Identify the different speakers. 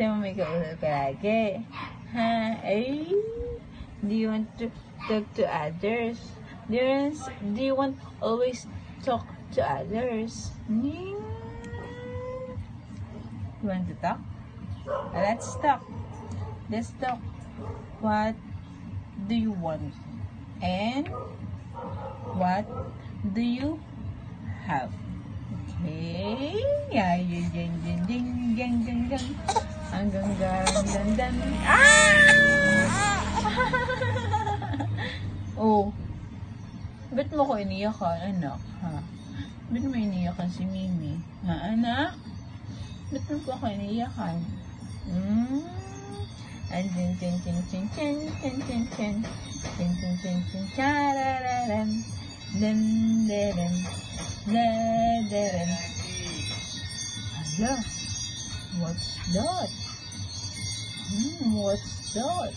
Speaker 1: Siya mo may kausap ka lagi. Ha? Ay, do you want to talk to others? Do you want always talk to others? You want to talk? Let's talk. Let's talk. What do you want? And what do you have? Okay. Hanggang gandan. Oh. Ba't mo ko iniyakan, anak? Ha? Ba't mo iniyakan si Mimi? Ha, anak? Ba't mo ko iniyakan? Hala, what's that? What's that?